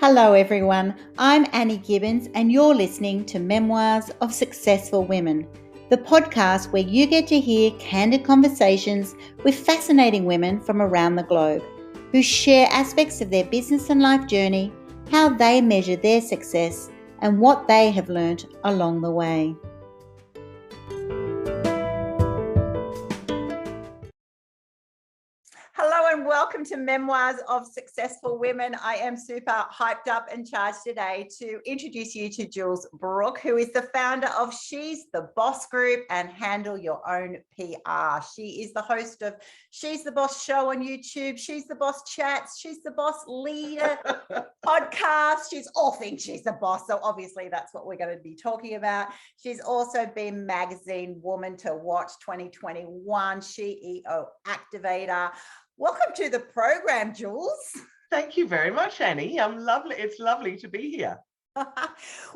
Hello everyone, I'm Annie Gibbins and you're listening to Memoirs of Successful Women, the podcast where you get to hear candid conversations with fascinating women from around the globe who share aspects of their business and life journey, how they measure their success and what they have learned along the way. Hello and welcome to Memoirs of Successful Women. I am super hyped up and charged today to introduce you to Jules Brooke, who is the founder of She's the Boss Group and Handle Your Own PR. She is the host of She's the Boss Show on YouTube, She's the Boss Chats, She's the Boss Leader podcast. She's all things She's the Boss. So obviously that's what we're going to be talking about. She's also been magazine Woman to Watch 2021, SheEO Activator. Welcome to the program, Jules. Thank you very much, Annie. It's lovely to be here.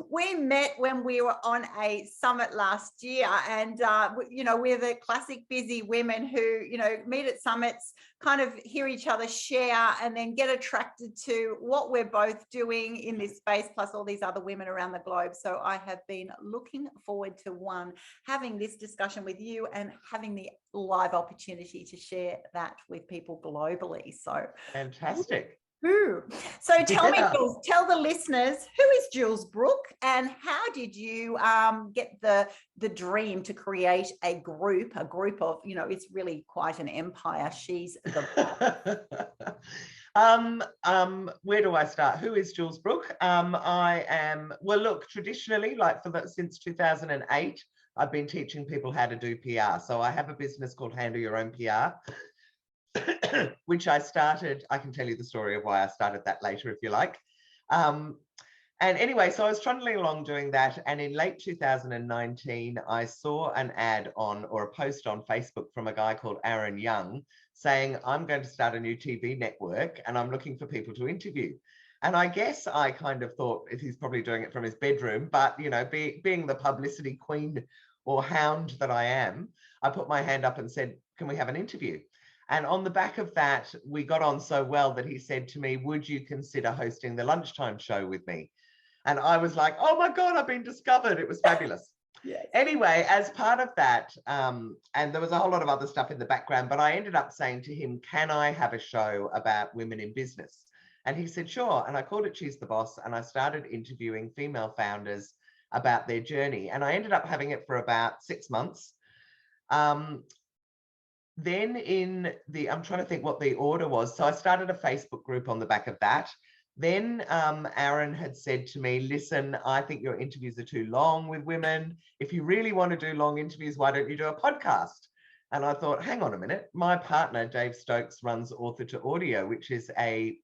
We met when we were on a summit last year, and we're the classic busy women who meet at summits, kind of hear each other share, and then get attracted to what we're both doing in this space, plus all these other women around the globe. So I have been looking forward to having this discussion with you and having the live opportunity to share that with people globally. So fantastic. So tell me, Jules, tell the listeners, who is Jules Brooke and how did you get the dream to create a group of, it's really quite an empire. She's the where do I start? Who is Jules Brooke? Traditionally, since 2008, I've been teaching people how to do PR. So I have a business called Handle Your Own PR. Which I started. I can tell you the story of why I started that later if you like. And anyway, so I was trundling along doing that, and in late 2019 I saw an ad or a post on Facebook from a guy called Aaron Young saying, I'm going to start a new TV network and I'm looking for people to interview. And I guess I kind of thought he's probably doing it from his bedroom, but being the publicity queen or hound that I am, I put my hand up and said, can we have an interview? And on the back of that, we got on so well that he said to me, would you consider hosting the lunchtime show with me? And I was like, oh my God, I've been discovered. It was fabulous. Yes. Anyway, as part of that, and there was a whole lot of other stuff in the background, but I ended up saying to him, can I have a show about women in business? And he said, sure. And I called it She's the Boss. And I started interviewing female founders about their journey. And I ended up having it for about 6 months. Then I'm trying to think what the order was. So I started a Facebook group on the back of that. Then Aaron had said to me, listen, I think your interviews are too long with women. If you really want to do long interviews, why don't you do a podcast? And I thought, hang on a minute. My partner, Dave Stokes, runs Author to Audio, which is a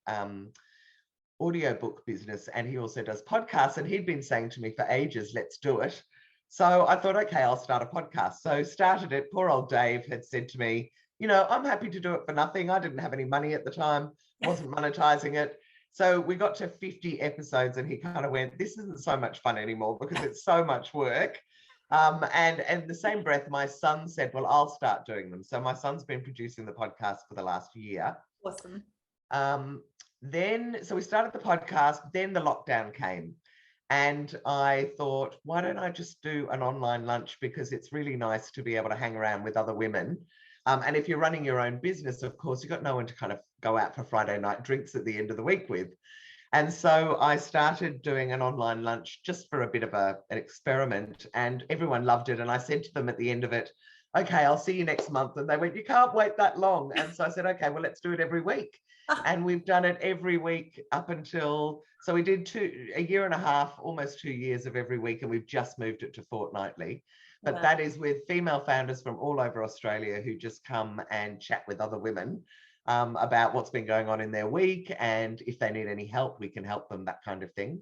audiobook business. And he also does podcasts. And he'd been saying to me for ages, let's do it. So I thought, okay, I'll start a podcast. So started it. Poor old Dave had said to me, I'm happy to do it for nothing. I didn't have any money at the time, wasn't monetizing it. So we got to 50 episodes and he kind of went, this isn't so much fun anymore because it's so much work. And in the same breath, my son said, well, I'll start doing them. So my son's been producing the podcast for the last year. Awesome. So we started the podcast, then the lockdown came. And I thought, why don't I just do an online lunch? Because it's really nice to be able to hang around with other women. And if you're running your own business, of course, you've got no one to kind of go out for Friday night drinks at the end of the week with. And so I started doing an online lunch just for a bit of an experiment, and everyone loved it. And I said to them at the end of it, okay, I'll see you next month. And they went, you can't wait that long. And so I said, okay, well, let's do it every week. And we've done it every week up until, so we did a year and a half, almost 2 years of every week, and we've just moved it to fortnightly. But wow. That is with female founders from all over Australia who just come and chat with other women about what's been going on in their week. And if they need any help, we can help them, that kind of thing.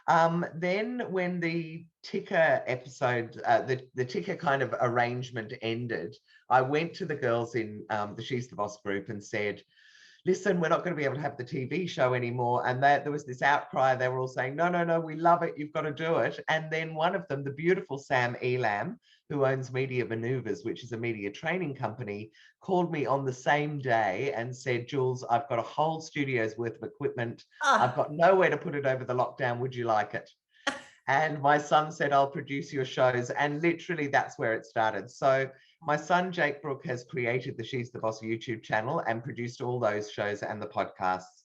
Then when the ticker episode, the ticker kind of arrangement ended, I went to the girls in the She's the Boss group and said, listen, we're not going to be able to have the TV show anymore. And there was this outcry. They were all saying, no, no, no, we love it. You've got to do it. And then one of them, the beautiful Sam Elam, who owns Media Maneuvers, which is a media training company, called me on the same day and said, Jules, I've got a whole studio's worth of equipment. I've got nowhere to put it over the lockdown. Would you like it? And my son said, I'll produce your shows. And literally that's where it started. So my son, Jake Brooke, has created the She's the Boss YouTube channel and produced all those shows and the podcasts.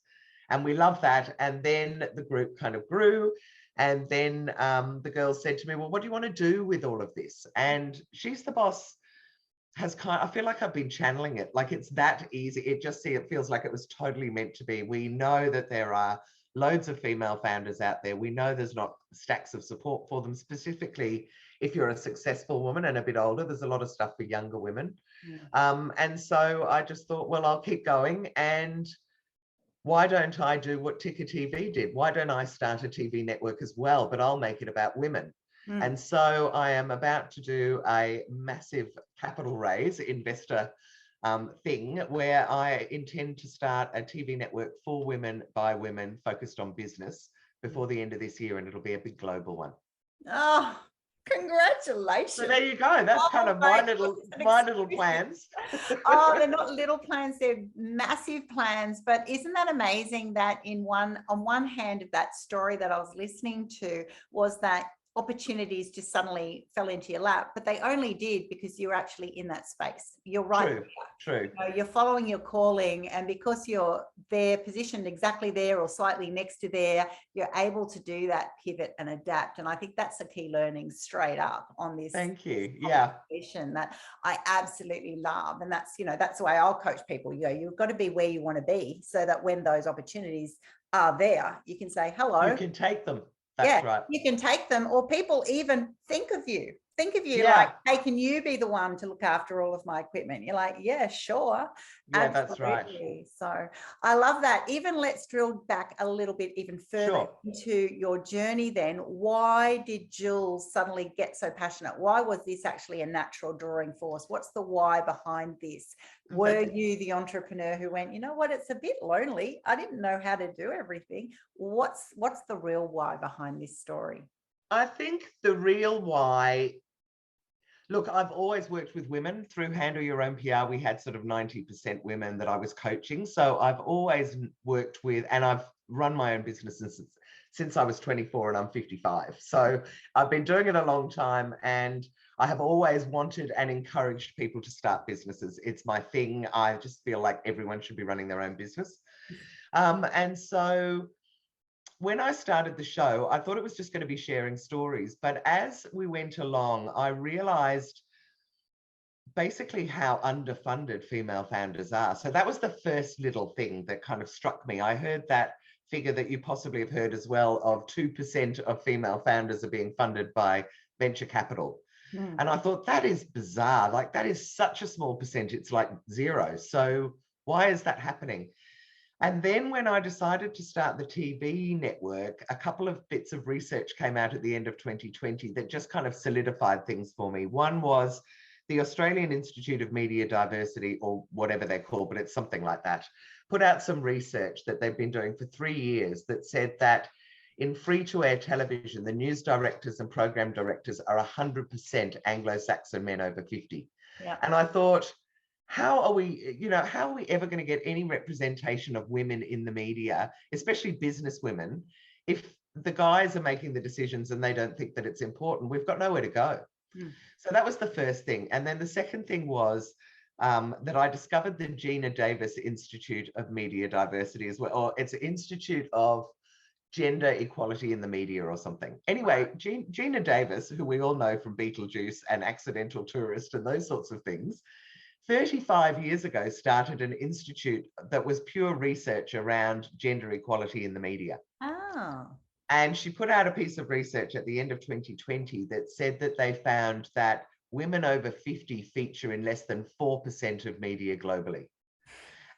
And we love that. And then the group kind of grew. And then the girls said to me, well, what do you want to do with all of this? And She's the Boss has I feel like I've been channeling it. Like it's that easy. It feels like it was totally meant to be. We know that there are loads of female founders out there. We know there's not stacks of support for them, specifically if you're a successful woman and a bit older. There's a lot of stuff for younger women. Yeah. And so I just thought, well, I'll keep going. And why don't I do what Ticker TV did? Why don't I start a TV network as well, but I'll make it about women? And so I am about to do a massive capital raise investor thing where I intend to start a TV network for women by women focused on business before the end of this year, and it'll be a big global one. Oh, congratulations. So there you go. That's kind of my little plans. Oh, they're not little plans, they're massive plans. But isn't that amazing that on one hand of that story that I was listening to was that opportunities just suddenly fell into your lap, but they only did because you're actually in that space. You're right. True. You know, you're following your calling, and because you're there, positioned exactly there or slightly next to there, you're able to do that pivot and adapt. And I think that's the key learning straight up on this. Thank you. Yeah. That I absolutely love. And that's, that's the way I'll coach people. You've got to be where you want to be so that when those opportunities are there, you can say hello. You can take them. That's right. You can take them, or people even think of you Yeah. like, hey, can you be the one to look after all of my equipment? You're like, yeah, sure. Yeah, Absolutely. that's right. So I love that. Even let's drill back a little bit even further into your journey then. Why did Jules suddenly get so passionate? Why was this actually a natural drawing force? What's the why behind this? Were you the entrepreneur who went, you know what, it's a bit lonely. I didn't know how to do everything. What's the real why behind this story? I think the real why, look, I've always worked with women through Handle Your Own PR. We had sort of 90% women that I was coaching. So I've always worked with, and I've run my own business since I was 24 and I'm 55. So I've been doing it a long time, and I have always wanted and encouraged people to start businesses. It's my thing. I just feel like everyone should be running their own business. And so when I started the show, I thought it was just going to be sharing stories. But as we went along, I realized basically how underfunded female founders are. So that was the first little thing that kind of struck me. I heard that figure that you possibly have heard as well, of 2% of female founders are being funded by venture capital. And I thought, that is bizarre. Like, that is such a small percentage. It's like zero. So why is that happening? And then when I decided to start the TV network, a couple of bits of research came out at the end of 2020 that just kind of solidified things for me. One was the Australian Institute of Media Diversity, or whatever they're called, but it's something like that, put out some research that they've been doing for 3 years that said that in free-to-air television, the news directors and program directors are 100% Anglo-Saxon men over 50. Yeah. And I thought, how are we ever going to get any representation of women in the media, especially business women, if the guys are making the decisions and they don't think that it's important? We've got nowhere to go. So that was the first thing. And then the second thing was that I discovered the Gina Davis Institute of Media Diversity as well, or it's an Institute of Gender Equality in the Media or something. Anyway, Gina Davis, who we all know from Beetlejuice and Accidental Tourist and those sorts of things, 35 years ago started an institute that was pure research around gender equality in the media. Oh. And she put out a piece of research at the end of 2020 that said that they found that women over 50 feature in less than 4% of media globally.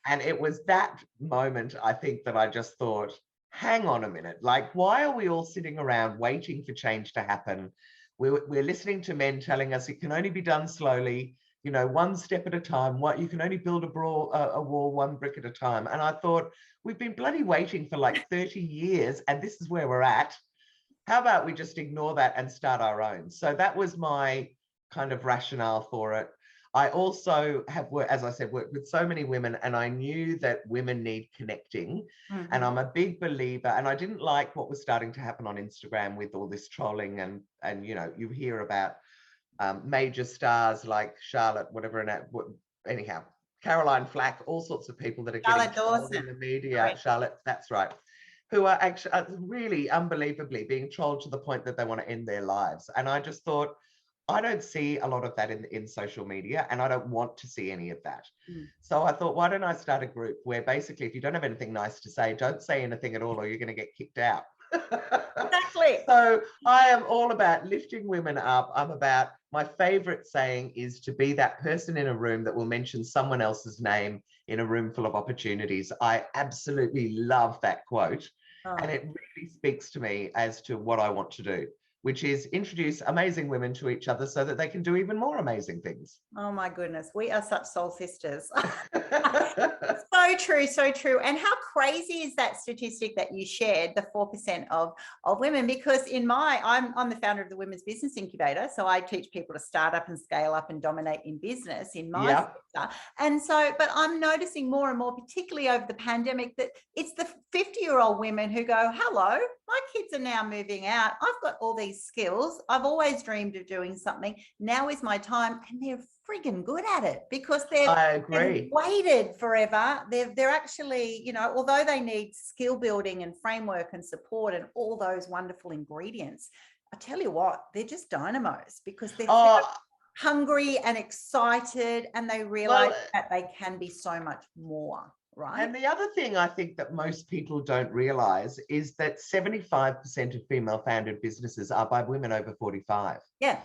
And it was that moment, I think, that I just thought, hang on a minute, like, why are we all sitting around waiting for change to happen? We're listening to men telling us it can only be done slowly. one step at a time. What you can only build a wall one brick at a time. And I thought, we've been bloody waiting for like 30 years, and this is where we're at. How about we just ignore that and start our own? So that was my kind of rationale for it. I also have worked, as I said, worked with so many women, and I knew that women need connecting. And I'm a big believer, and I didn't like what was starting to happen on Instagram with all this trolling, and you hear about major stars like Charlotte, anyhow, Caroline Flack, all sorts of people that are getting trolled in the media. Right. Charlotte, that's right. Who are actually really unbelievably being trolled to the point that they want to end their lives. And I just thought, I don't see a lot of that in social media, and I don't want to see any of that. So I thought, why don't I start a group where basically, if you don't have anything nice to say, don't say anything at all, or you're going to get kicked out. Exactly. So I am all about lifting women up. My favorite saying is to be that person in a room that will mention someone else's name in a room full of opportunities. I absolutely love that quote. And it really speaks to me as to what I want to do, which is introduce amazing women to each other so that they can do even more amazing things. Oh my goodness, we are such soul sisters. So true, so true. And how crazy is that statistic that you shared, the 4% of women? Because I'm the founder of the Women's Business Incubator, so I teach people to start up and scale up and dominate in business in my sector. And so, but I'm noticing more and more, particularly over the pandemic, that it's the 50-year-old women who go, hello, my kids are now moving out. I've got all these skills. I've always dreamed of doing something. Now is my time. And they're friggin' good at it because they've waited forever. They're actually, although they need skill building and framework and support and all those wonderful ingredients, I tell you what, they're just dynamos because they're hungry and excited, and they realize that they can be so much more. Right. And the other thing I think that most people don't realize is that 75% of female founded businesses are by women over 45. Yeah.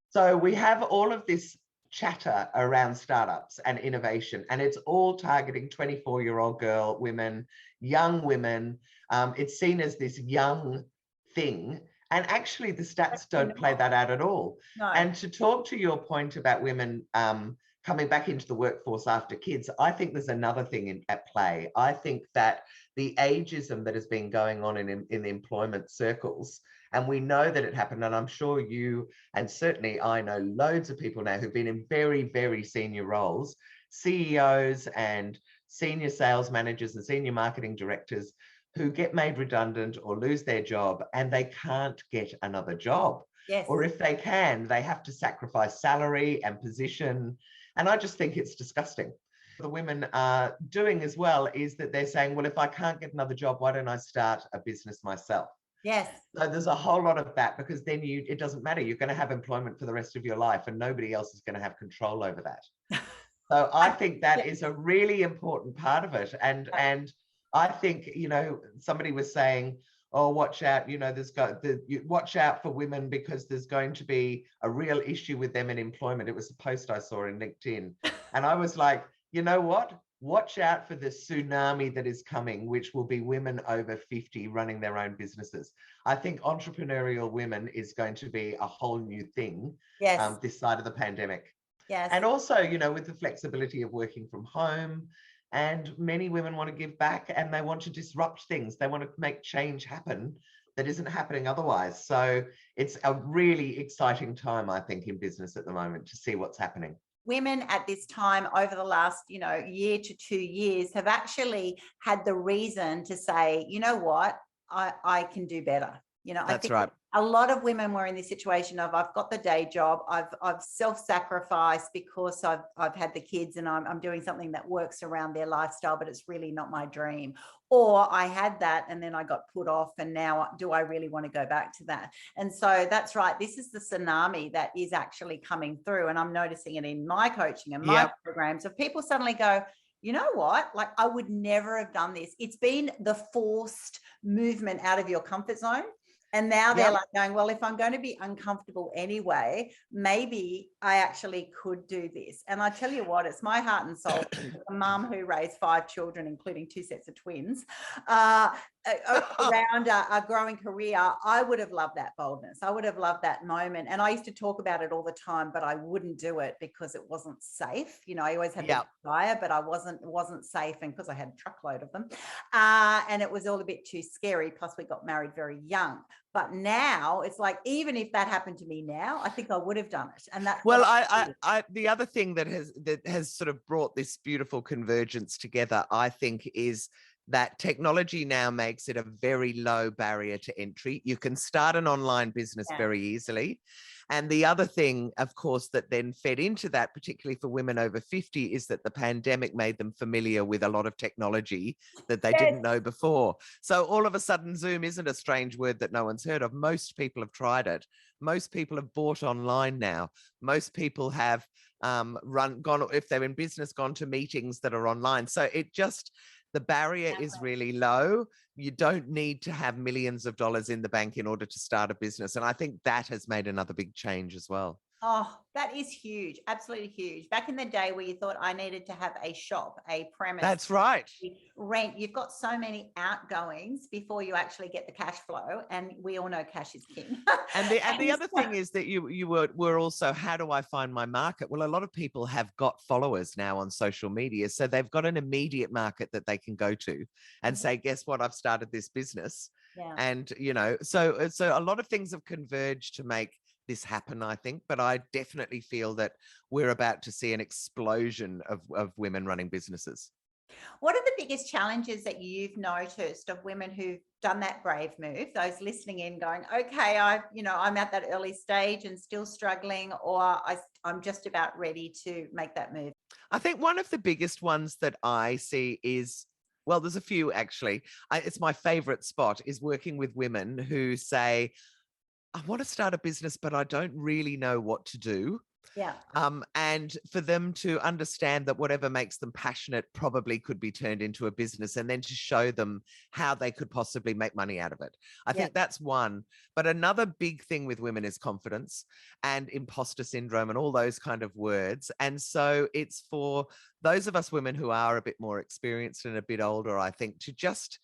So we have all of this chatter around startups and innovation, and it's all targeting 24-year-old women, young women. It's seen as this young thing. And actually the stats don't play that out at all. No. And to talk to your point about women coming back into the workforce after kids, I think there's another thing at play. I think that the ageism that has been going on in the employment circles, and we know that it happened, and I'm sure you, and certainly I know loads of people now who've been in very, very senior roles, CEOs and senior sales managers and senior marketing directors, who get made redundant or lose their job and they can't get another job. Yes. Or if they can, they have to sacrifice salary and position. And I just think it's disgusting. The women are doing as well is that they're saying, well, if I can't get another job, why don't I start a business myself? Yes. So there's a whole lot of that, because then it doesn't matter. You're going to have employment for the rest of your life and nobody else is going to have control over that. So I think that is a really important part of it. And I think, somebody was saying, oh, watch out, watch out for women because there's going to be a real issue with them in employment. It was a post I saw in LinkedIn. And I was like, you know what? Watch out for the tsunami that is coming, which will be women over 50 running their own businesses. I think entrepreneurial women is going to be a whole new thing this side of the pandemic. Yes. And also, with the flexibility of working from home, and many women want to give back and they want to disrupt things. They want to make change happen that isn't happening otherwise. So it's a really exciting time, I think, in business at the moment to see what's happening. Women at this time over the last, year to 2 years have actually had the reason to say, you know what, I can do better. That's I think right. A lot of women were in this situation of, I've got the day job, I've self-sacrificed because I've had the kids and I'm doing something that works around their lifestyle, but it's really not my dream. Or I had that and then I got put off, and now do I really want to go back to that? And so that's right. This is the tsunami that is actually coming through, and I'm noticing it in my coaching and my programs of people suddenly go, you know what? Like, I would never have done this. It's been the forced movement out of your comfort zone. And now they're Yep. like going, well, if I'm going to be uncomfortable anyway, maybe I actually could do this. And I tell you what, it's my heart and soul. A mum who raised 5 children, including 2 sets of twins, around a growing career. I would have loved that boldness. I would have loved that moment. And I used to talk about it all the time, but I wouldn't do it because it wasn't safe. You know, I always had the desire, but it wasn't safe, and because I had a truckload of them. And it was all a bit too scary. Plus, we got married very young. But now it's like, even if that happened to me now, I think I would have done it. And that's well, I the other thing that has sort of brought this beautiful convergence together, I think, is that technology now makes it a very low barrier to entry. You can start an online business very easily. And the other thing, of course, that then fed into that, particularly for women over 50, is that the pandemic made them familiar with a lot of technology that they didn't know before. So all of a sudden, Zoom isn't a strange word that no one's heard of. Most people have tried it. Most people have bought online now. Most people have gone, if they're in business, gone to meetings that are online. So the barrier is really low. You don't need to have millions of dollars in the bank in order to start a business. And I think that has made another big change as well. Oh, that is huge. Absolutely huge. Back in the day where you thought I needed to have a shop, a premise. That's right. Rent. You've got so many outgoings before you actually get the cash flow. And we all know cash is king. And the other thing is that you were also, how do I find my market? Well, a lot of people have got followers now on social media. So they've got an immediate market that they can go to and say, guess what? I've started this business. Yeah. And, you know, so a lot of things have converged to make this happen, I think, but I definitely feel that we're about to see an explosion of women running businesses. What are the biggest challenges that you've noticed of women who've done that brave move, those listening in going, okay, I'm at that early stage and still struggling, or I'm just about ready to make that move? I think one of the biggest ones that I see is, well, there's a few actually. It's my favorite spot is working with women who say, I want to start a business, but I don't really know what to do. Yeah. And for them to understand that whatever makes them passionate probably could be turned into a business, and then to show them how they could possibly make money out of it. I think that's one. But another big thing with women is confidence and imposter syndrome and all those kind of words. And so it's for those of us women who are a bit more experienced and a bit older, I think, to just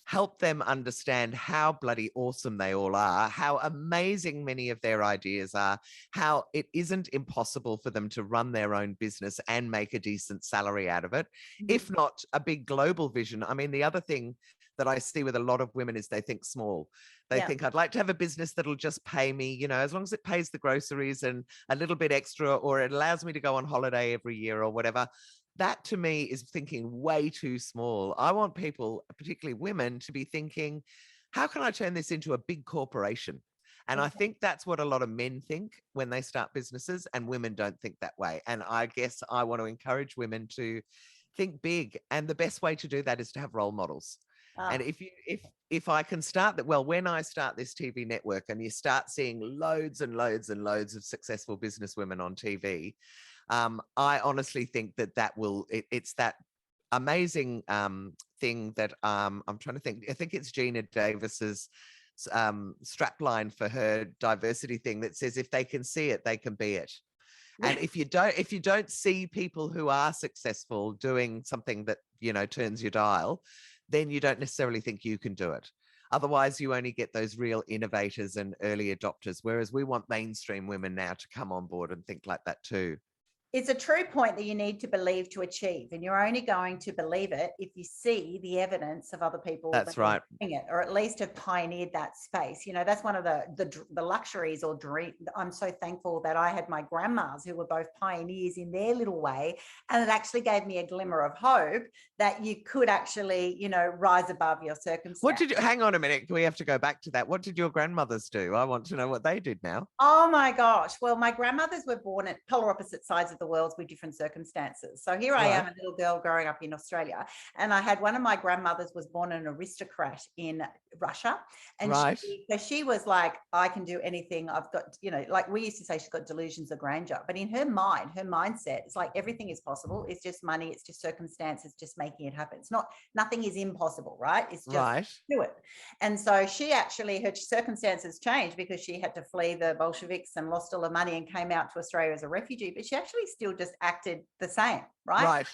help them understand how bloody awesome they all are, how amazing many of their ideas are, how it isn't impossible for them to run their own business and make a decent salary out of it, if not a big global vision. I mean, the other thing that I see with a lot of women is they think small. They think, I'd like to have a business that'll just pay me, you know, as long as it pays the groceries and a little bit extra, or it allows me to go on holiday every year or whatever. That to me is thinking way too small. I want people, particularly women, to be thinking, how can I turn this into a big corporation? And I think that's what a lot of men think when they start businesses, and women don't think that way. And I guess I want to encourage women to think big. And the best way to do that is to have role models. And if I can start that, well, when I start this TV network and you start seeing loads and loads and loads of successful businesswomen on TV, I honestly think it's that amazing thing that I'm trying to think. I think it's Gina Davis's strapline for her diversity thing that says, if they can see it, they can be it. And if you don't see people who are successful doing something that, you know, turns your dial, then you don't necessarily think you can do it. Otherwise, you only get those real innovators and early adopters, whereas we want mainstream women now to come on board and think like that too. It's a true point that you need to believe to achieve, and you're only going to believe it if you see the evidence of other people that's right doing it, or at least have pioneered that space. You know, that's one of the luxuries or dream. I'm so thankful that I had my grandmas who were both pioneers in their little way, and it actually gave me a glimmer of hope that you could actually, you know, rise above your circumstances. Hang on a minute, we have to go back to that. What did your grandmothers do? I want to know what they did now. Oh my gosh. Well, my grandmothers were born at polar opposite sides of the the worlds with different circumstances. So here I am, a little girl growing up in Australia, and I had one of my grandmothers was born an aristocrat in Russia, and she was like, I can do anything. I've got, like we used to say, she's got delusions of grandeur, but in her mind, her mindset, it's like everything is possible. It's just money. It's just circumstance. It's just making it happen. It's not, nothing is impossible, right? It's just do it. And so she actually, her circumstances changed because she had to flee the Bolsheviks and lost all the money and came out to Australia as a refugee, but she actually still just acted the same, right?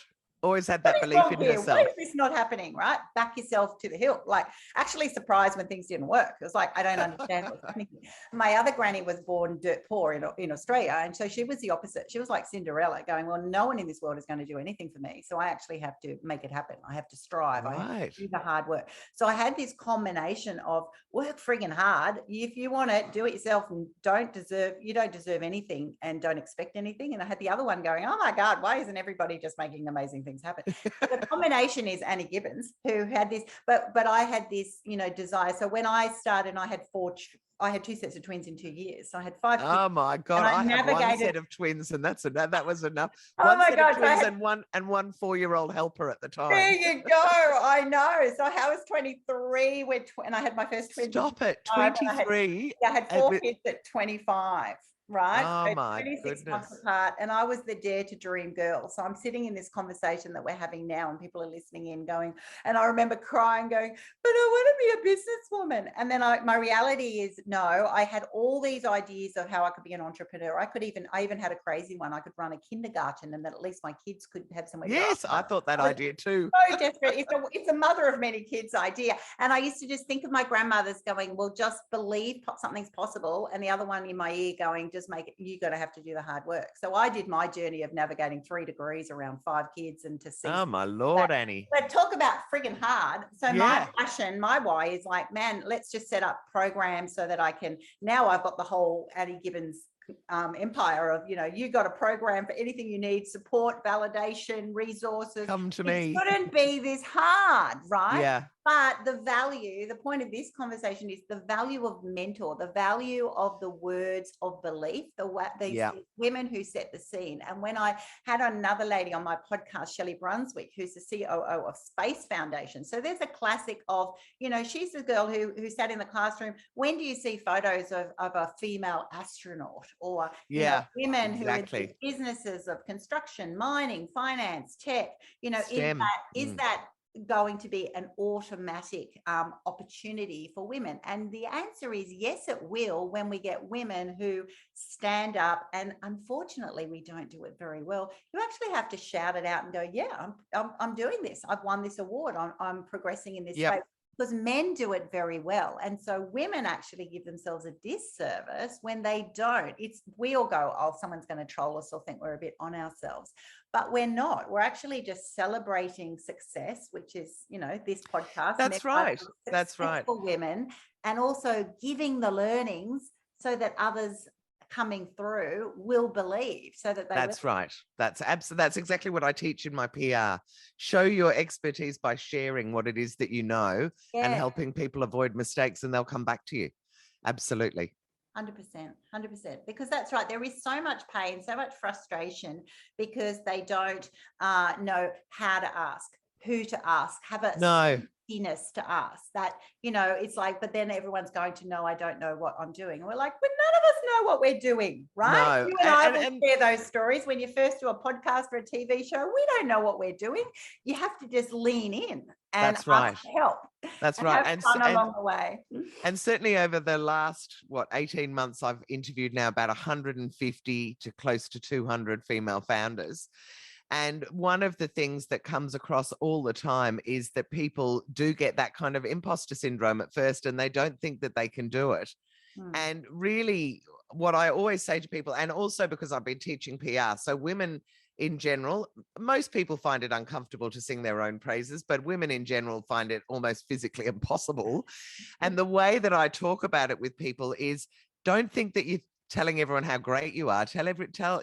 Always had that belief in herself. Why is this not happening, right? Back yourself to the hilt. Like, actually surprised when things didn't work. It was like, I don't understand what's happening. My other granny was born dirt poor in Australia, and so she was the opposite. She was like Cinderella, going, well, no one in this world is going to do anything for me, so I actually have to make it happen. I have to strive. I have to do the hard work. So I had this combination of work friggin' hard. If you want it, do it yourself, and you don't deserve anything and don't expect anything. And I had the other one going, oh my God, why isn't everybody just making amazing things happen? The combination is Annie Gibbins, who had this, but I had this, desire. So when I started, I had 2 sets of twins in 2 years. So I had 5 kids. Oh my God. I had one set of twins, and that was enough. Oh my God. Twins and one 4-year-old helper at the time. There you go. I know. So I was 23 and I had my first twins. Stop it. 23. I had 4 kids at 25. Right? Oh so my 26 goodness. months apart, and I was the dare to dream girl. So I'm sitting in this conversation that we're having now, and people are listening in going, and I remember crying going, but I want to be a businesswoman. And then my reality is, no, I had all these ideas of how I could be an entrepreneur. I even had a crazy one. I could run a kindergarten, and that at least my kids could have somewhere to go. Yes, I thought that idea too. So desperate. It's a mother of many kids idea. And I used to just think of my grandmothers going, well, just believe something's possible. And the other one in my ear going, just make it, you're going to have to do the hard work. So I did my journey of navigating 3 degrees around 5 kids, and to see. Oh my Lord, Annie. But talk about friggin' hard. So my passion, my why is like, man, let's just set up programs so that I can, now I've got the whole Annie Gibbins empire of, you got a program for anything you need, support, validation, resources. Come to me. It couldn't be this hard, right? Yeah. But the point of this conversation is the value of mentor, the value of the words of belief, these women who set the scene. And when I had another lady on my podcast, Shelley Brunswick, who's the COO of Space Foundation. So there's a classic of, she's the girl who sat in the classroom. When do you see photos of a female astronaut, or women who are in businesses of construction, mining, finance, tech? STEM. Is that going to be an automatic opportunity for women? And the answer is yes, it will, when we get women who stand up. And unfortunately, we don't do it very well. You actually have to shout it out and go, yeah, I'm doing this. I've won this award. I'm progressing in this space. Because men do it very well. And so women actually give themselves a disservice when they don't. We all go, oh, someone's going to troll us or think we're a bit on ourselves. But we're not. We're actually just celebrating success, which is, this podcast. That's right. That's right. For women, and also giving the learnings so that others coming through will believe, so that they right. That's exactly what I teach in my PR. Show your expertise by sharing what it is that you know, and helping people avoid mistakes, and they'll come back to you. Absolutely. 100%, because that's right. There is so much pain, so much frustration, because they don't know how to ask, who to ask, have a stickiness to ask. That, it's like, but then everyone's going to know I don't know what I'm doing. And we're like, but none of us know what we're doing, right? No. You and I will share those stories. When you first do a podcast or a TV show, we don't know what we're doing. You have to just lean in and ask for help. That's right. Have fun along the way. And certainly over the last, 18 months, I've interviewed now about 150 to close to 200 female founders. And one of the things that comes across all the time is that people do get that kind of imposter syndrome at first, and they don't think that they can do it. And really, what I always say to people, and also because I've been teaching PR, so women in general, most people find it uncomfortable to sing their own praises, but women in general find it almost physically impossible. And the way that I talk about it with people is, don't think that you're telling everyone how great you are.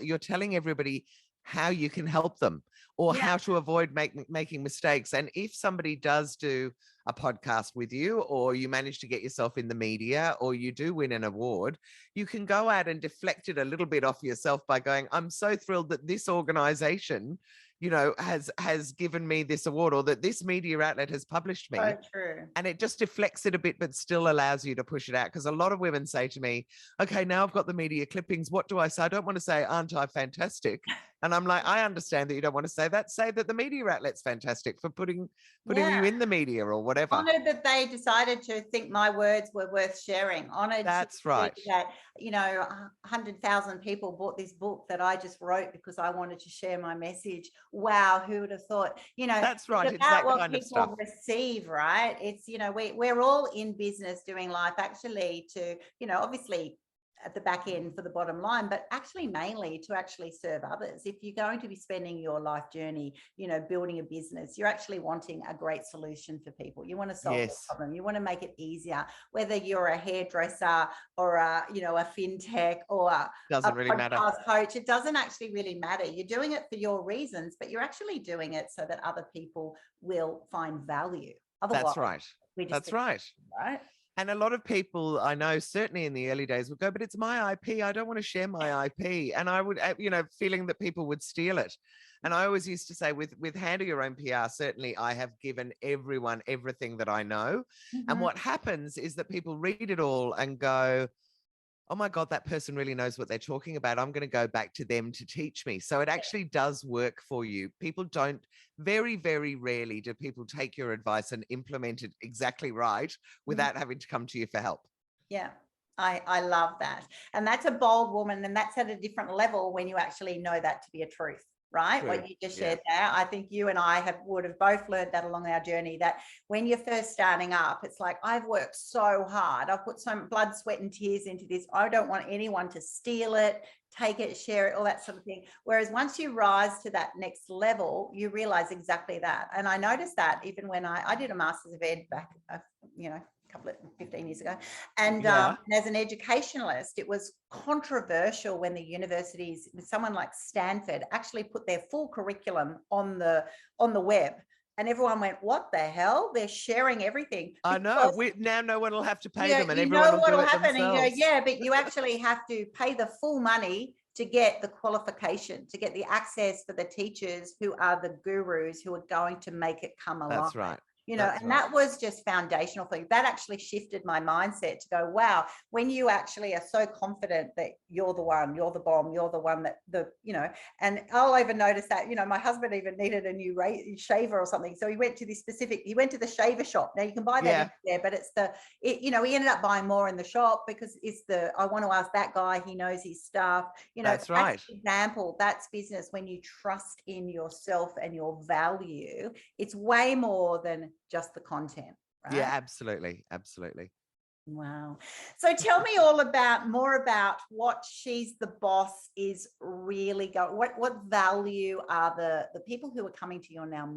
You're telling everybody how you can help them, or how to avoid making mistakes. And if somebody does do a podcast with you, or you manage to get yourself in the media, or you do win an award, you can go out and deflect it a little bit off yourself by going, I'm so thrilled that this organization, you know, has given me this award, or that this media outlet has published me. So true. And it just deflects it a bit, but still allows you to push it out. Because a lot of women say to me, okay, now I've got the media clippings. What do I say? I don't want to say, aren't I fantastic? And I'm like, I understand that you don't want to say that. Say that the media outlet's fantastic for putting you in the media or whatever. Honored that they decided to think my words were worth sharing. Honored. That's right. That, you know, 100,000 people bought this book that I just wrote because I wanted to share my message. Wow, who would have thought? You know, that's right. It's about that what kind of stuff. receive, right? It's, you know, we're all in business doing life actually to, you know, obviously at the back end for the bottom line, but actually mainly to actually serve others. If you're going to be spending your life journey, you know, building a business, you're actually wanting a great solution for people. You want to solve the problem. You want to make it easier, whether you're a hairdresser or a, you know, a fintech or a podcast coach. It doesn't actually really matter. You're doing it for your reasons, but you're actually doing it so that other people will find value. Otherwise, that's right. That's right. Right. And a lot of people I know, certainly in the early days, would go, but it's my IP. I don't want to share my IP. And I would, you know, feeling that people would steal it. And I always used to say with Handle Your Own PR, certainly I have given everyone everything that I know. And what happens is that people read it all and go, oh my God, that person really knows what they're talking about. I'm going to go back to them to teach me. So it actually does work for you. People don't, very, very rarely do people take your advice and implement it exactly right without having to come to you for help. Yeah. I love that. And that's a bold woman. And that's at a different level when you actually know that to be a truth. Right? True. What you just shared there. I think you and I would have both learned that along our journey, that when you're first starting up, it's like, I've worked so hard. I've put so much blood, sweat and tears into this. I don't want anyone to steal it, take it, share it, all that sort of thing. Whereas once you rise to that next level, you realize exactly that. And I noticed that even when I did a Masters of Ed back, you know, 15 years ago. And as an educationalist, it was controversial when the universities, someone like Stanford, actually put their full curriculum on the web. And everyone went, what the hell? They're sharing everything. I know. Now no one will have to pay them, and everyone will what do will it happen. themselves. And you go, but you actually have to pay the full money to get the qualification, to get the access for the teachers who are the gurus who are going to make it come alive. That's right. You know, and that was just foundational for you. That actually shifted my mindset to go, wow, when you actually are so confident that you're the one, you're the bomb, you're the one that you know, and I'll even notice that, you know, my husband even needed a new shaver or something. So he went to the shaver shop. Now you can buy that there, but you know, he ended up buying more in the shop because I want to ask that guy, he knows his stuff. You know, that's right. Example, that's business. When you trust in yourself and your value, it's way more than just the content, right? Yeah, absolutely. Absolutely. Wow. So tell me more about what She's the Boss is really going. What value are the people who are coming to your now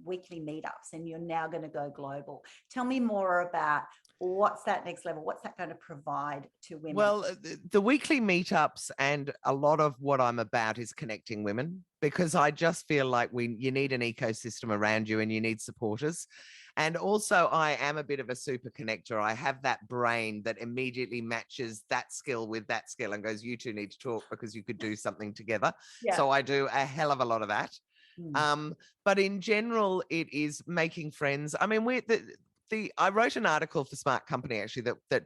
weekly meetups, and you're now going to go global? Tell me more about what's that next level? What's that going to provide to women? Well, the weekly meetups and a lot of what I'm about is connecting women, because I just feel like you need an ecosystem around you and you need supporters. And also I am a bit of a super connector. I have that brain that immediately matches that skill with that skill and goes, you two need to talk because you could do something together. Yeah. So I do a hell of a lot of that. But in general, it is making friends. I mean, I wrote an article for Smart Company actually that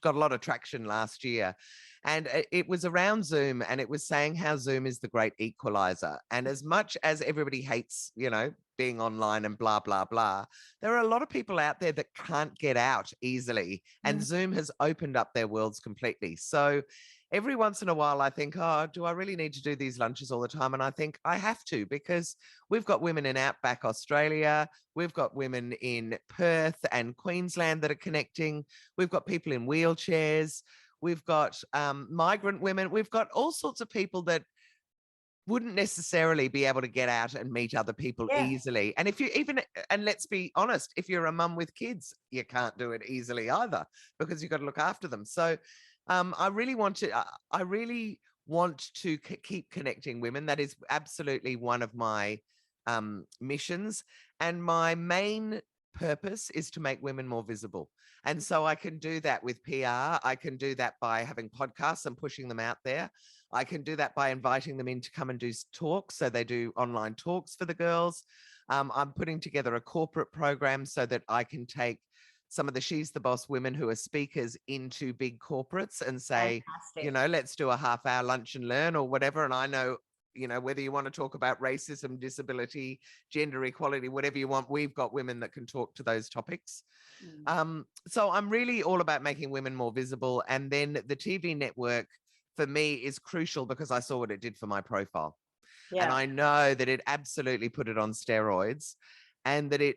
got a lot of traction last year, and it was around Zoom, and it was saying how Zoom is the great equalizer. And as much as everybody hates, you know, being online and blah, blah, blah, there are a lot of people out there that can't get out easily, and Zoom has opened up their worlds completely. So every once in a while I think, oh, do I really need to do these lunches all the time? And I think I have to, because we've got women in Outback Australia. We've got women in Perth and Queensland that are connecting. We've got people in wheelchairs. We've got migrant women. We've got all sorts of people that wouldn't necessarily be able to get out and meet other people easily. And and let's be honest, if you're a mum with kids, you can't do it easily either, because you've got to look after them. So I really want to keep connecting women. That is absolutely one of my missions. And my main purpose is to make women more visible. And so I can do that with PR. I can do that by having podcasts and pushing them out there. I can do that by inviting them in to come and do talks. So they do online talks for the girls. I'm putting together a corporate program so that I can take some of the She's the Boss women who are speakers into big corporates and say, Fantastic. let's do a half-hour lunch and learn or whatever. And I know, whether you want to talk about racism, disability, gender equality, whatever you want, we've got women that can talk to those topics. So I'm really all about making women more visible. And then the TV network for me is crucial because I saw what it did for my profile. Yeah. And I know that it absolutely put it on steroids, and that it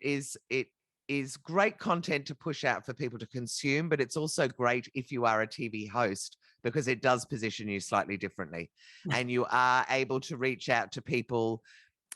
is great content to push out for people to consume, but it's also great if you are a TV host because it does position you slightly differently and you are able to reach out to people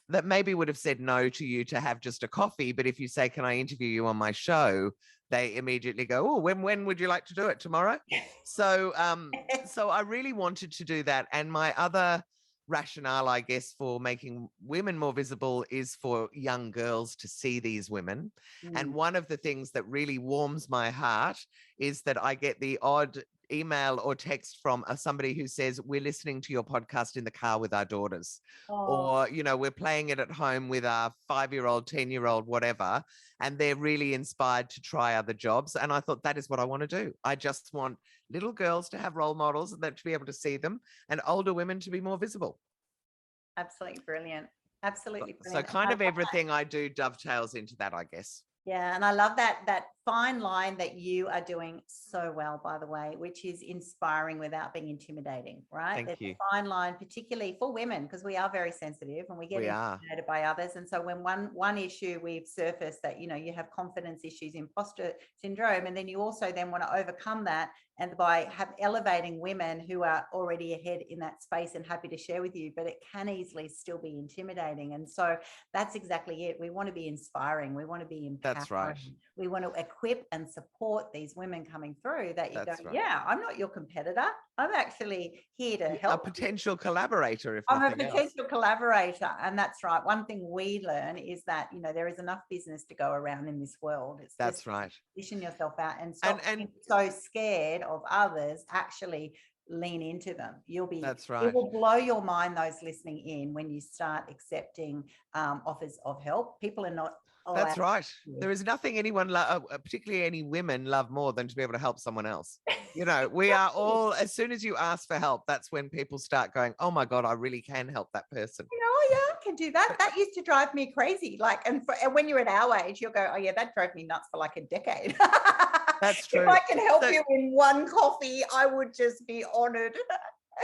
that maybe would have said no to you to have just a coffee. But if you say, can I interview you on my show? They immediately go, oh, when would you like to do it? Tomorrow? So I really wanted to do that. And my other rationale, I guess, for making women more visible is for young girls to see these women. And one of the things that really warms my heart is that I get the odd email or text from somebody who says, we're listening to your podcast in the car with our daughters, or we're playing it at home with our 5-year-old, 10-year-old, whatever, and they're really inspired to try other jobs. And I thought, that is what I want to do. I just want little girls to have role models and to be able to see them, and older women to be more visible. Absolutely brilliant. Absolutely brilliant. So kind of everything I do dovetails into that, I guess. Yeah, and I love that fine line that you are doing so well, by the way, which is inspiring without being intimidating, right? Thank you. A fine line, particularly for women, because we are very sensitive and we get intimidated by others. And so when one issue we've surfaced that, you have confidence issues, imposter syndrome, and then you also then want to overcome that, and by elevating women who are already ahead in that space and happy to share with you, but it can easily still be intimidating. And so that's exactly it. We want to be inspiring. We want to be empowering. That's right. We want to equip and support these women coming through that you That's go, right. yeah, I'm not your competitor. I'm actually here to help. A potential collaborator, if I'm a nothing potential collaborator. And that's right. One thing we learn is that, there is enough business to go around in this world. It's That's just right. Position yourself out and stop being so scared of others. Actually lean into them. That's right. It will blow your mind, those listening in, when you start accepting offers of help. People are not. That's right. There is nothing anyone, particularly any women, love more than to be able to help someone else. We are all, as soon as you ask for help, that's when people start going, oh my God, I really can help that person. Yeah, I can do that. That used to drive me crazy. And when you're at our age, you'll go, oh yeah, that drove me nuts for like a decade. That's true. If I can help you in one coffee, I would just be honored.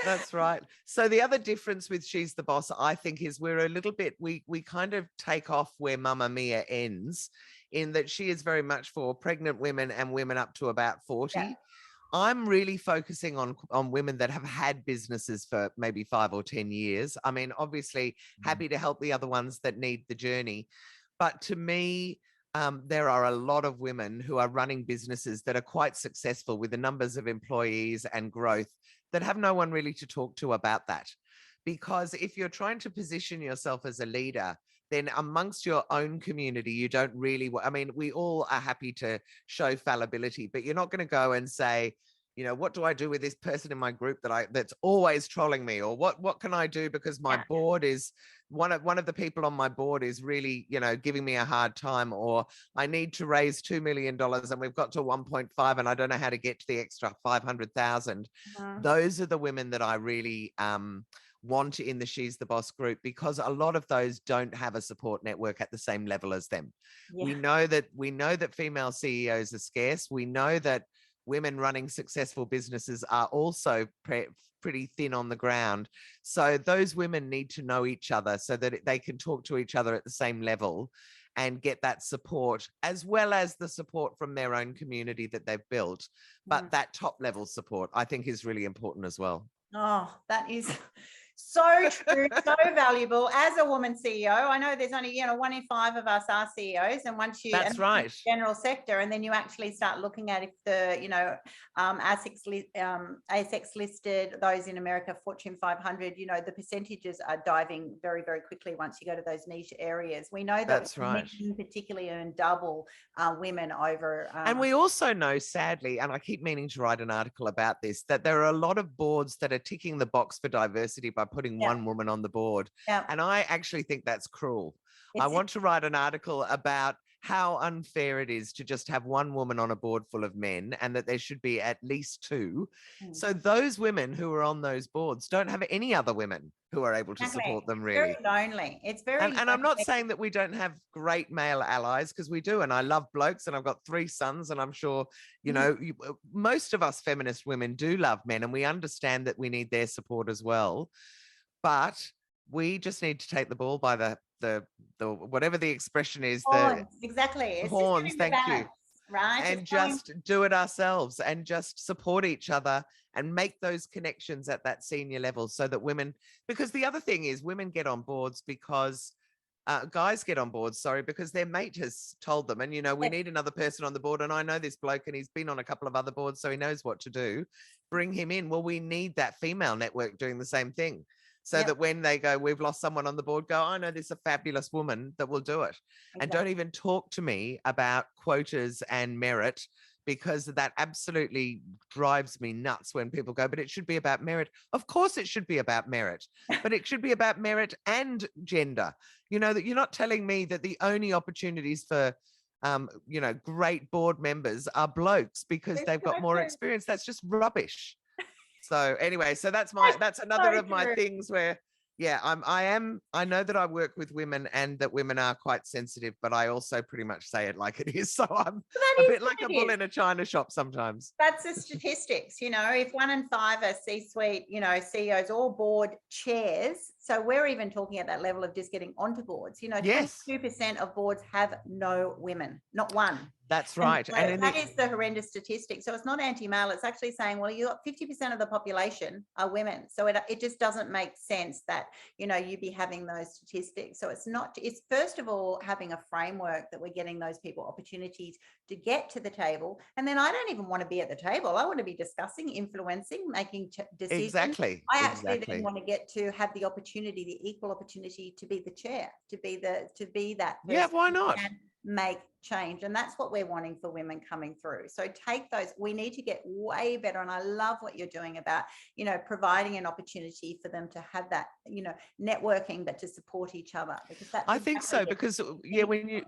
That's right. So the other difference with She's the Boss, I think, is we're a little bit, we kind of take off where Mamma Mia ends, in that she is very much for pregnant women and women up to about 40. Yeah. I'm really focusing on women that have had businesses for maybe 5 or 10 years. I mean, obviously happy to help the other ones that need the journey. But to me, there are a lot of women who are running businesses that are quite successful with the numbers of employees and growth that have no one really to talk to about that. Because if you're trying to position yourself as a leader, then amongst your own community, you don't really, I mean, we all are happy to show fallibility, but you're not going to go and say, what do I do with this person in my group that's always trolling me? Or what can I do because my board is, one of the people on my board is really, giving me a hard time, or I need to raise $2 million and we've got to 1.5 and I don't know how to get to the extra 500,000. Those are the women that I really want in the She's the Boss group, because a lot of those don't have a support network at the same level as them. We know that female CEOs are scarce. We know that women running successful businesses are also pretty thin on the ground. So those women need to know each other so that they can talk to each other at the same level and get that support, as well as the support from their own community that they've built. But that top level support, I think, is really important as well. Oh, that is So true, so valuable. As a woman CEO, I know there's only 1 in 5 of us are CEOs, and once you That's right. general sector, and then you actually start looking at if the ASX listed, those in America, Fortune 500, the percentages are diving very, very quickly once you go to those niche areas. We know that That's right. men particularly earn double women over. And we also know, sadly, and I keep meaning to write an article about this, that there are a lot of boards that are ticking the box for diversity by putting one woman on the board. And I actually think that's cruel. I want to write an article about how unfair it is to just have one woman on a board full of men, and that there should be at least 2. So those women who are on those boards don't have any other women who are able to support them, really. It's very lonely. It's very and I'm not saying that we don't have great male allies, because we do, and I love blokes, and I've got 3 sons, and I'm sure most of us feminist women do love men, and we understand that we need their support as well. But we just need to take the ball by the whatever the expression is, horns, exactly. It's horns, thank you. Right. And just do it ourselves, and just support each other and make those connections at that senior level, so that women, because the other thing is women get on boards because guys get on board, because their mate has told them, and we need another person on the board, and I know this bloke and he's been on a couple of other boards, so he knows what to do. Bring him in. Well, we need that female network doing the same thing, so that when they go, we've lost someone on the board, go, I know there's a fabulous woman that will do it. And don't even talk to me about quotas and merit, because that absolutely drives me nuts when people go, but it should be about merit. Of course it should be about merit, but it should be about merit and gender. That you're not telling me that the only opportunities for great board members are blokes because they've got more experience. That's just rubbish. So anyway, that's another of my things where, I know that I work with women and that women are quite sensitive, but I also pretty much say it like it is. So I'm a bit like a bull in a china shop sometimes. That's the statistics, if 1 in 5 are C-suite, CEOs or board chairs. So we're even talking at that level of just getting onto boards. 22% of boards have no women, not one. That's right. And that is the horrendous statistic. So it's not anti-male. It's actually saying, well, you got 50% of the population are women. So it just doesn't make sense that, you be having those statistics. So it's first of all, having a framework that we're getting those people opportunities to get to the table. And then I don't even want to be at the table. I want to be discussing, influencing, making decisions. Exactly. I actually then want to get to have the opportunity, the equal opportunity to be the chair, to be that person. Yeah, why not? Make change, and that's what we're wanting for women coming through. So take those. We need to get way better, and I love what you're doing about providing an opportunity for them to have that networking, but to support each other, because that's I think so, because when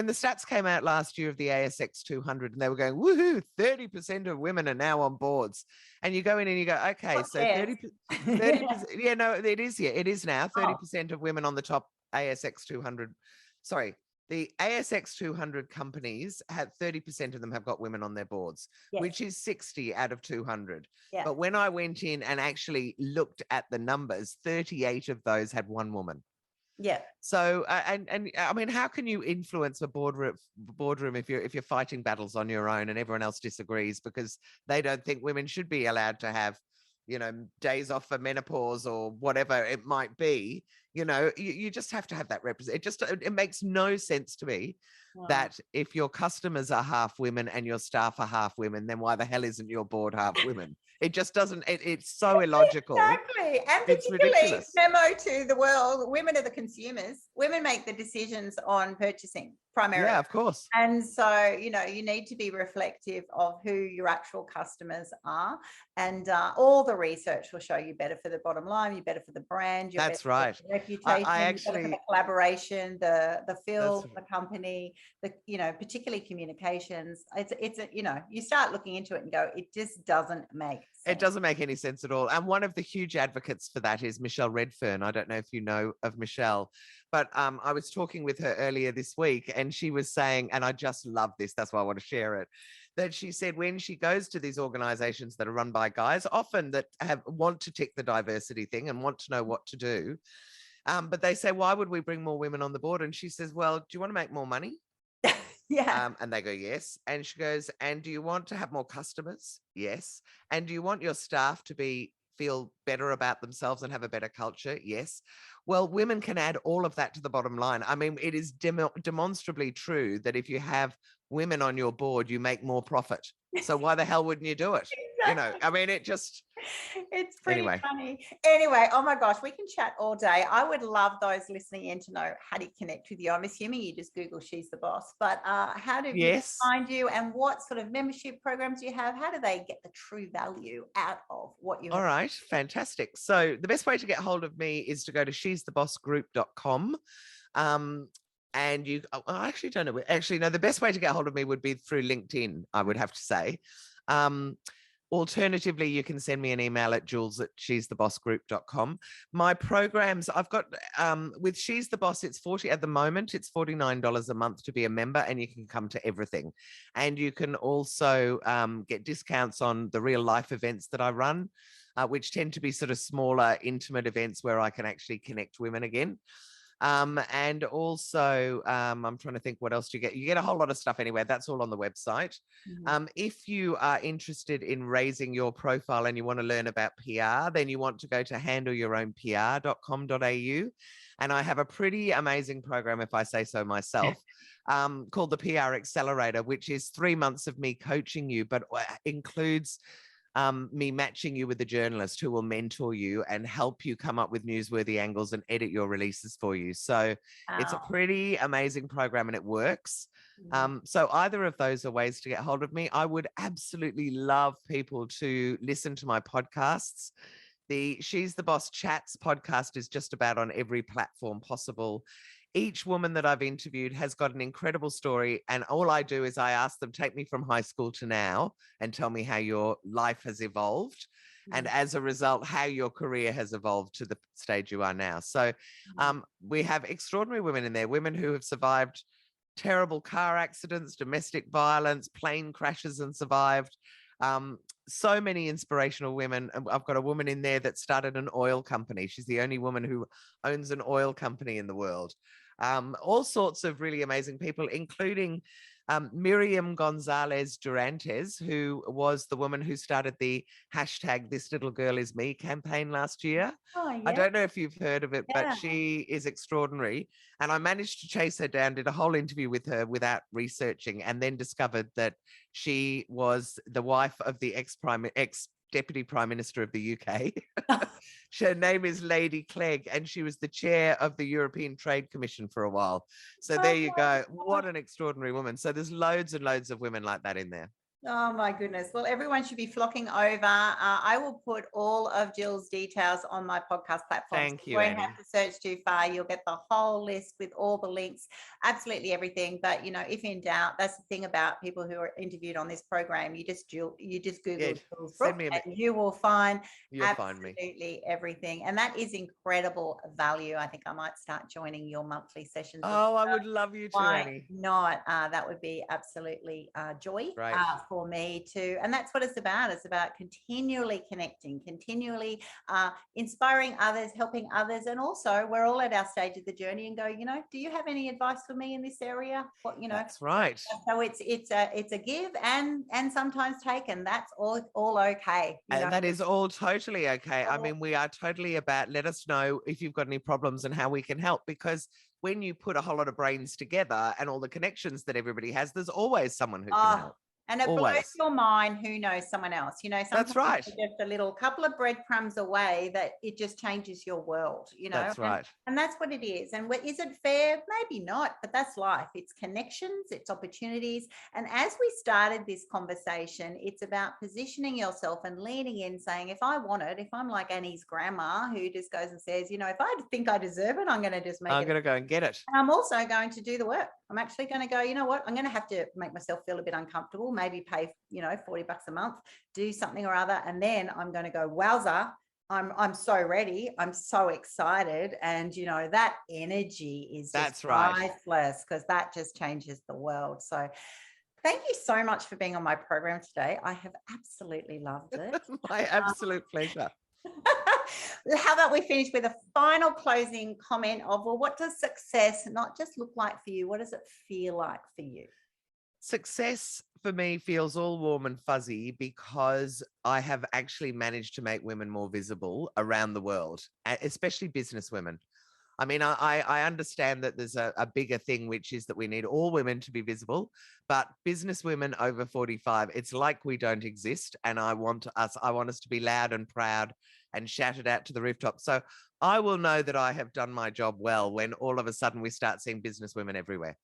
the stats came out last year of the ASX 200 and they were going, woohoo, 30% of women are now on boards, and you go in and you go, okay, so 30%, it is now 30% of women on the top ASX 200. Sorry. The ASX 200 companies had 30% of them have got women on their boards, which is 60 out of 200. But when I went in and actually looked at the numbers, 38 of those had one woman. Yeah. So, and I mean, how can you influence a boardroom if you're fighting battles on your own and everyone else disagrees because they don't think women should be allowed to have, days off for menopause or whatever it might be? You just have to have that represent. It makes no sense to me that if your customers are half women and your staff are half women, then why the hell isn't your board half women? It just doesn't. It's so illogical. Exactly, and it's ridiculous. Memo to the world: women are the consumers. Women make the decisions on purchasing primarily. Yeah, of course. And so you need to be reflective of who your actual customers are, and all the research will show you better for the bottom line. You're better for the brand. You're That's better right. for the reputation. I you're actually better for the collaboration, the feel, the company, particularly communications. It's you start looking into it and go, it just doesn't make sense. It doesn't make any sense at all. And one of the huge advocates for that is Michelle Redfern. I don't know if you know of Michelle, but I was talking with her earlier this week and she was saying, and I just love this, that's why I want to share it, that she said when she goes to these organizations that are run by guys, often that want to tick the diversity thing and want to know what to do, but they say, why would we bring more women on the board? And she says, well, do you want to make more money? Yeah. And they go, yes. And she goes, and do you want to have more customers? Yes. And do you want your staff to be feel better about themselves and have a better culture? Yes. Well, women can add all of that to the bottom line. I mean, it is demonstrably true that if you have women on your board, you make more profit. So why the hell wouldn't you do it? You know, I mean, it's pretty anyway. funny. Anyway, oh my gosh, we can chat all day. I would love those listening in to know how to connect with you. I'm assuming you just Google She's the Boss, but how do people find you, and what sort of membership programs do you have? How do they get the true value out of what you have? All right, fantastic. So the best way to get hold of me is to go to she'sthebossgroup.com. And you, I actually don't know. Actually, no, the best way to get hold of me would be through LinkedIn, I would have to say. Alternatively, you can send me an email at jules@she'sthebossgroup.com. My programs, I've got, with She's the Boss, it's at the moment, it's $49 a month to be a member, and you can come to everything. And you can also get discounts on the real life events that I run, which tend to be sort of smaller, intimate events where I can actually connect women again. And also, I'm trying to think what else do you get. You get a whole lot of stuff anyway. That's all on the website. If you are interested in raising your profile and you want to learn about PR, then you want to go to handleyourownpr.com.au. And I have a pretty amazing program, if I say so myself, called the PR Accelerator, which is 3 months of me coaching you, but includes me matching you with a journalist who will mentor you and help you come up with newsworthy angles and edit your releases for you. So it's a pretty amazing program, and it works. So either of those are ways to get hold of me. I would absolutely love people to listen to my podcasts. The She's the Boss Chats podcast is just about on every platform possible. Each woman that I've interviewed has got an incredible story, and all I do is I ask them, take me from high school to now and tell me how your life has evolved. And as a result, how your career has evolved to the stage you are now. So we have extraordinary women in there, women who have survived terrible car accidents, domestic violence, plane crashes and survived. So many inspirational women. I've got a woman in there that started an oil company. She's the only woman who owns an oil company in the world. All sorts of really amazing people, including Miriam Gonzalez Durantes, who was the woman who started the hashtag This Little Girl Is Me campaign last year. I don't know if you've heard of it, but she is extraordinary. And I managed to chase her down, did a whole interview with her without researching, and then discovered that she was the wife of the ex-deputy prime minister of the UK. Her name is Lady Clegg, and she was the chair of the European Trade Commission for a while. So there you go. What an extraordinary woman. So there's loads and loads of women like that in there. Oh my goodness. Well, everyone should be flocking over. I will put all of Jill's details on my podcast platform. Thank you, You won't Annie. have to search too far. You'll get the whole list with all the links, absolutely everything. But, you know, if in doubt, that's the thing about people who are interviewed on this program. You just Google Jules Brooke, and you will find absolutely everything. And that is incredible value. I think I might start joining your monthly sessions. Oh, I would love you to, Annie. Not. That would be absolutely joy. For me too. And that's what it's about. It's about continually connecting, continually inspiring others, helping others. And also we're all at our stage of the journey and go, you know, do you have any advice for me in this area? What, you know, that's right. So it's a give and sometimes take, and that's all okay. And that is all totally okay. I mean, we are totally about, let us know if you've got any problems and how we can help, because when you put a whole lot of brains together and all the connections that everybody has, there's always someone who can help. And it blows your mind who knows someone else. You know, sometimes that's right. Just a little couple of breadcrumbs away that it just changes your world, you know. That's right. And that's what it is. And is it fair? Maybe not, but that's life. It's connections, it's opportunities. And as we started this conversation, it's about positioning yourself and leaning in, saying, if I want it, if I'm like Annie's grandma who just goes and says, you know, if I think I deserve it, I'm going to just I'm going to go and get it. And I'm also going to do the work. I'm actually going to go, you know what, I'm going to have to make myself feel a bit uncomfortable, maybe pay, you know, $40 a month, do something or other. And then I'm going to go, wowza, I'm so ready. I'm so excited. And, you know, that energy is just priceless, because that just changes the world. So thank you so much for being on my program today. I have absolutely loved it. My absolute pleasure. How about we finish with a final closing comment of, well, what does success not just look like for you? What does it feel like for you? Success for me feels all warm and fuzzy because I have actually managed to make women more visible around the world, especially business women. I mean, I understand that there's a bigger thing, which is that we need all women to be visible, but business women over 45, it's like we don't exist. And I want us to be loud and proud and shout it out to the rooftop. So I will know that I have done my job well when all of a sudden we start seeing business women everywhere.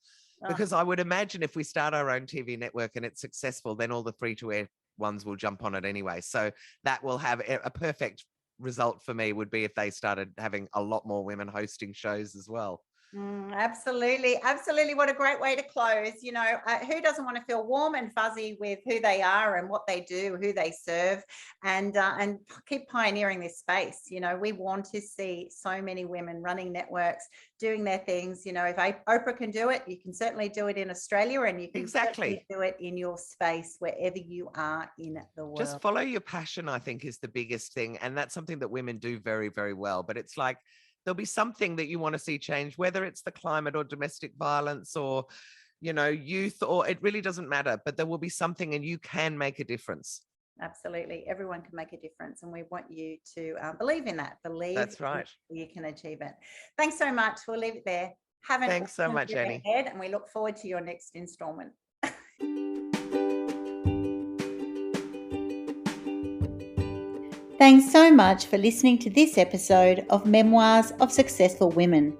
Because I would imagine if we start our own TV network and it's successful, then all the free-to-air ones will jump on it anyway. So that will have a perfect result for me would be if they started having a lot more women hosting shows as well. Absolutely. Absolutely. What a great way to close. You know, who doesn't want to feel warm and fuzzy with who they are and what they do, who they serve, and keep pioneering this space. You know, we want to see so many women running networks, doing their things. You know, if Oprah can do it, you can certainly do it in Australia, and you can certainly do it in your space wherever you are in the world. Just follow your passion, I think, is the biggest thing. And that's something that women do very, very well. But it's like, there'll be something that you want to see change, whether it's the climate or domestic violence or, you know, youth, or it really doesn't matter, but there will be something and you can make a difference. Absolutely. Everyone can make a difference. And we want you to believe in that. Believe that's right. You can achieve it. Thanks so much. We'll leave it there. Thanks so much, Annie. And we look forward to your next installment. Thanks so much for listening to this episode of Memoirs of Successful Women.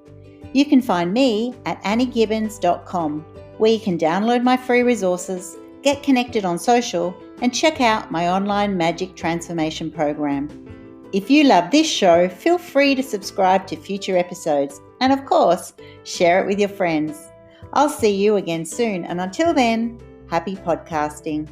You can find me at anniegibbins.com, where you can download my free resources, get connected on social, and check out my online magic transformation program. If you love this show, feel free to subscribe to future episodes and, of course, share it with your friends. I'll see you again soon, and until then, happy podcasting.